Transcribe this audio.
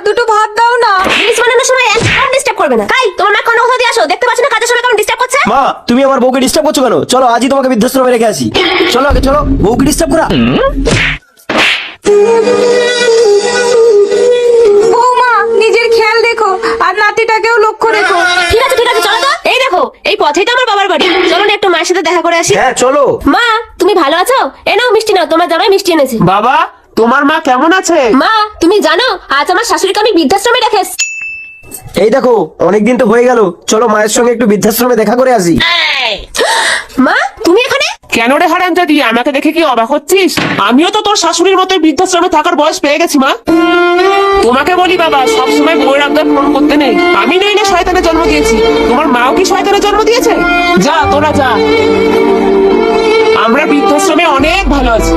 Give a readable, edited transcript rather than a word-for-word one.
দুটো ভাত দাও না। রিলস বানানোর সময় একদম ডিস্টার্ব করবে না। কাই তোমার মা কোনো কথা দিয়ে আসো, দেখতে পাচ্ছ না কাজের সময় কেমন ডিস্টার্ব করছে। মা তুমি আমার বউকে ডিস্টার্ব করছো কেন? চলো আজই তোমাকে বৃদ্ধাশ্রমে রেখে আসি। চলো আগে চলো, বউকে ডিস্টার্ব করা। বৌমা নিজের খেয়াল দেখো আর নাতিটাকেও লক্ষ্য রেখো। ঠিক আছে চলো তো। এই দেখো এই পথেই তো আমার বাবার বাড়ি, চলো না একটু মায়ের সাথে দেখা করে আসি। হ্যাঁ চলো। মা তুমি ভালো আছো? এ নাও মিষ্টি নাও, তোমার জামাই মিষ্টি এনেছে। বাবা তোমার মা কেমন আছে? মা তুমি জানো আজ আমার শাশুড়িকে আমি বৃদ্ধাশ্রমে রেখে এসেছি। এই দেখো অনেকদিন তো হয়ে গেল, চলো মায়ের সঙ্গে একটু বৃদ্ধাশ্রমে দেখা করে আসি। মা তুমি এখানে? কেন রে হারামজাদি, আমাকে দেখে কি অবাক হচ্ছিস? আমিও তো তোর শাশুড়ির মতো বৃদ্ধাশ্রমে থাকার বয়স পেয়ে গেছি মা। তোমাকে বলি বাবা, সবসময় বউয়ের আবদার পূরণ করতে নেই। আমি নেই না শয়তানের জন্ম দিয়েছি, তোমার মাও কি শয়তানের জন্ম দিয়েছে? যা তোরা যা, আমরা বৃদ্ধাশ্রমে অনেক ভালো আছি।